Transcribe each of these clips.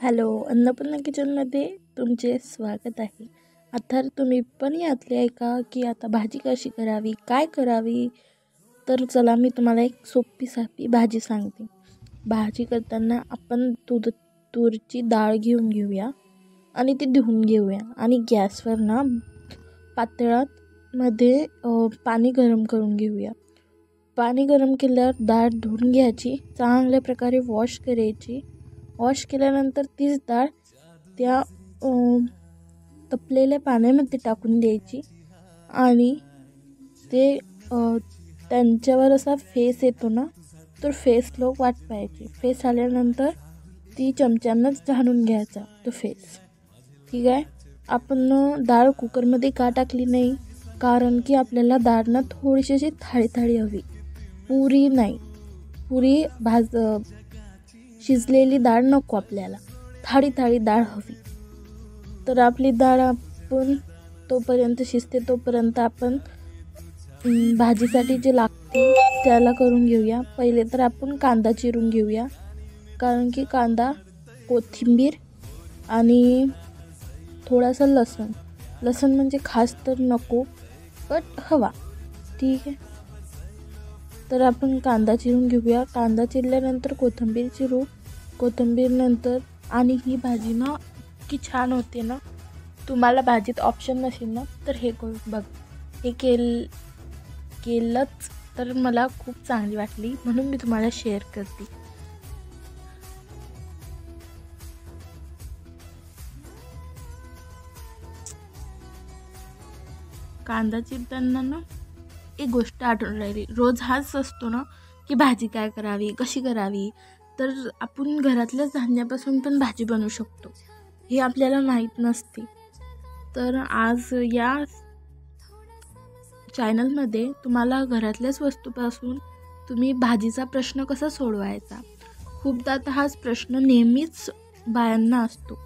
Hello, Annapurna किचनमध्ये तुमचे स्वागत आहे. आता तुम्ही पण यातले आहे का की आता भाजी कशी करावी, काय करावी? तर चला मी तुम्हाला एक सोपी सापी भाजी सांगते. भाजी करताना आपण तूरची डाळ घेऊया आणि ती धुवून घेऊया आणि गॅसवर ना पातेल्यामध्ये पाणी गरम करून घेऊया. पाणी गरम केल्यावर डाळ धुवून घ्यायची, चांगल्या प्रकारे वॉश करायची. वॉश केल्यानंतर तीच डाळ त्या तपलेल्या पाण्यामध्ये टाकून द्यायची आणि ते त्यांच्यावर असा फेस येतो ना, तर फेसला वाट पाहायची. फेस आल्यानंतर ती चमच्यानंच झाडून घ्यायचा तो फेस. ठीक आहे. आपण डाळ कुकरमध्ये का टाकली नाही, कारण की आपल्याला डाळ ना थोडीशी अशी थाळी हवी, पुरी नाही. पुरी शिजलेली डाळ नको आपल्याला, थाळी डाळ हवी. तर आपली डाळ आपण तोपर्यंत शिजते तोपर्यंत आपण भाजीसाठी जे लागते त्याला करून घेऊया. पहिले तर आपण कांदा चिरून घेऊया, कारण की कांदा, कोथिंबीर आणि थोडासा लसूण म्हणजे खास तर नको, बट हवा. ठीक आहे. तर आपण कांदा चिरून घेऊया. कांदा चिरल्यानंतर कोथिंबीर चिरू. कोथिंबीर नंतर आणि ही भाजी ना इतकी छान होते ना, तुम्हाला भाजीत ऑप्शन नसेल ना तर हे करून बघ. हे केलंच तर मला खूप चांगली वाटली, म्हणून मी तुम्हाला शेअर करते. कांदा चिरताना ना एक गोष्ट आठवण राहिली. रोज हाच असतो ना की भाजी काय करावी, कशी करावी. तर आपण घरातल्याच धान्यापासून पण भाजी बनवू शकतो, हे आपल्याला माहीत नसते. तर आज या चॅनलमध्ये तुम्हाला घरातल्याच वस्तूपासून तुम्ही भाजीचा प्रश्न कसा सोडवायचा. खूपदा तर हाच प्रश्न नेहमीच बायांना असतो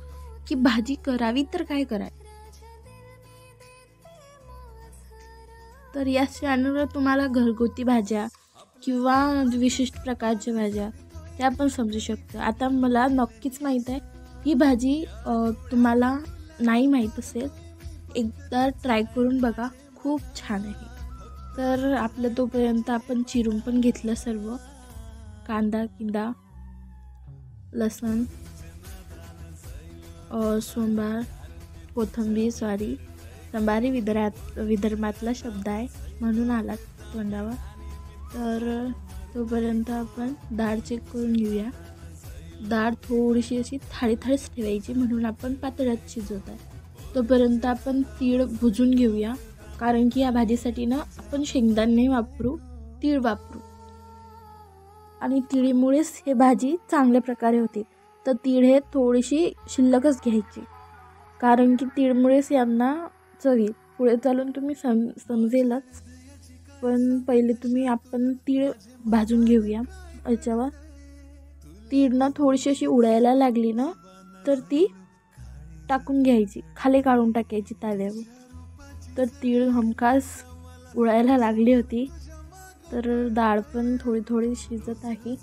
की भाजी करावी तर काय करावी. तर या चॅनलवर तुम्हाला घरगुती भाज्या किंवा विशिष्ट प्रकारच्या भाज्या त्या पण समजू शकतं. आता मला नक्कीच माहीत आहे ही भाजी तुम्हाला नाही माहीत असेल, एकदा ट्राय करून बघा, खूप छान आहे. तर आपलं तोपर्यंत आपण चिरून पण घेतलं सर्व, कांदा, लसूण, कोथिंबीर. संभारी विदर्भातला शब्द आहे म्हणून आला तोंडावर. तर तोपर्यंत आपण डाळ चेक करून घेऊया. डाळ थोडीशी अशी थाळीच ठेवायची, म्हणून आपण पातळात शिजवत आहे. तोपर्यंत आपण तीळ भुजून घेऊया, कारण की या भाजीसाठी ना आपण शेंगदाणे नाही वापरू, तीळ वापरू आणि तिळीमुळेच हे भाजी चांगल्या प्रकारे होते. तर तीळ हे थोडीशी शिल्लकच घ्यायची, कारण की तीळमुळेच यांना चवी. पुढे चालून तुम्ही समजेलच, पण पहिले आपण तीळ भाजून घेऊया. याच्यावर तीळ ना थोडीशी अशी उडायला लागली ना तर ती टाकून घ्यायची, खाली काढून टाकायची तव्यावर. तर तीळ हमखास उडायला लागली होती, तर डाळ पण थोडी शिजत आहे.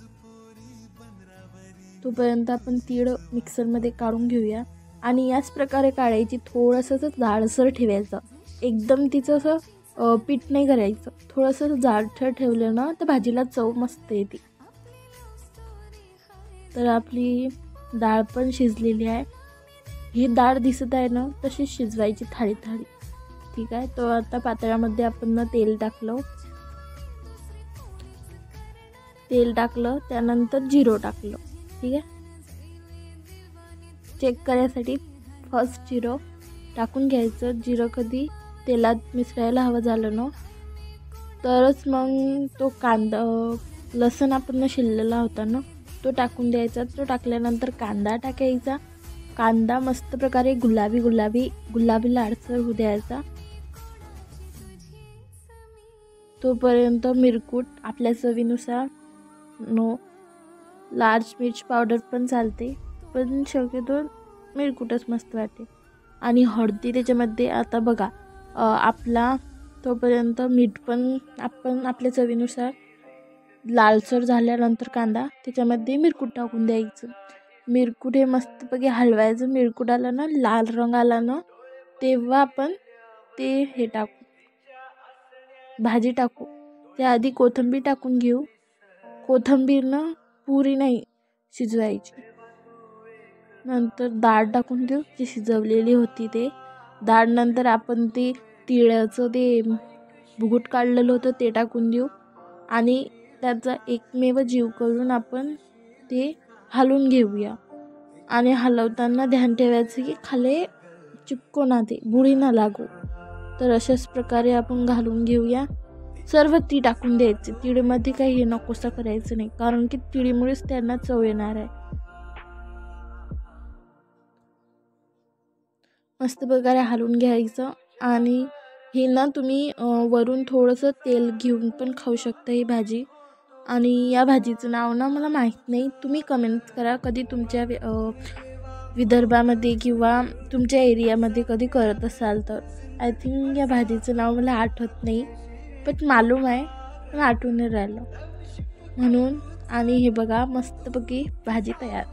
तोपर्यंत आपण तीळ मिक्सरमध्ये काढून घेऊया आणि याच प्रकारे काढायची. थोडंसं जाडसर ठेवायचं, एकदम तिचं असं पीठ नाही करायचं. थोडंसं जाडसर ठेवलं ना तर भाजीला चव मस्त येते. तर आपली डाळ पण शिजलेली आहे. ही डाळ दिसत आहे ना तशी शिजवायची थाळी. ठीक आहे. तो आता पातळामध्ये आपण तेल टाकलं, त्यानंतर जिरं टाकलं. ठीक आहे. चेक करण्यासाठी फर्स्ट जिरं टाकून घ्यायचं. जिरं कधी तेलात मिसळायला हवं झालं ना तरच मग तो कांदा, लसूण आपण शिललेला होता ना तो टाकून द्यायचा. तो टाकल्यानंतर कांदा टाकायचा. कांदा मस्त प्रकारे गुलाबी लालसर होऊ द्यायचा. तोपर्यंत मिरकूट आपल्या चवीनुसार, लार्ज मिर्च पावडर पण चालते, पण शक्यतो मिरकुटच मस्त वाटते. आणि हळदी त्याच्यामध्ये. आता बघा, आपला तोपर्यंत मीठ पण आपण आपल्या चवीनुसार. लालसर झाल्यानंतर कांदा त्याच्यामध्ये मिरकूट टाकून द्यायचं. मिरकूट हे मस्तपैकी हलवायचं. मिरकूट आलं ना, लाल रंग आला ना, तेव्हा आपण ते हे टाकू, भाजी टाकू. त्याआधी कोथिंबीर टाकून घेऊ. कोथिंबीर ना पुरी नाही शिजवायची. नंतर डाळ टाकून देऊ जी शिजवलेली होती ते. डाळ नंतर आपण ते तिळाचं ते भुगुट काढलेलं होतं ते टाकून देऊ. आणि त्याचा एकमेव जीव करून आपण ते हलवून घेऊया. आणि हलवताना ध्यान ठेवायचं की खाली चिपको ना, ते बुडी ना लागू. तर अशाच प्रकारे आपण घालून घेऊया. सर्व ती टाकून द्यायची. तिळीमध्ये काही हे नकोसं करायचं नाही, कारण की तिळीमुळेच त्यांना चव येणार आहे. मस्त प्रकारे हलवून घ्यायचं. आणि हे ना तुम्ही वरून थोडंसं तेल घेऊन पण खाऊ शकता ही भाजी. आणि या भाजीचं नाव ना मला माहीत नाही, तुम्ही कमेंट करा कधी तुमच्या विदर्भामध्ये किंवा तुमच्या एरियामध्ये कधी करत असाल तर. आय थिंक या भाजीचं नाव मला आठवत नाही, पण मालूम आहे पण आठवून नाही राहिलं म्हणून. आणि हे बघा मस्तपैकी भाजी तयार.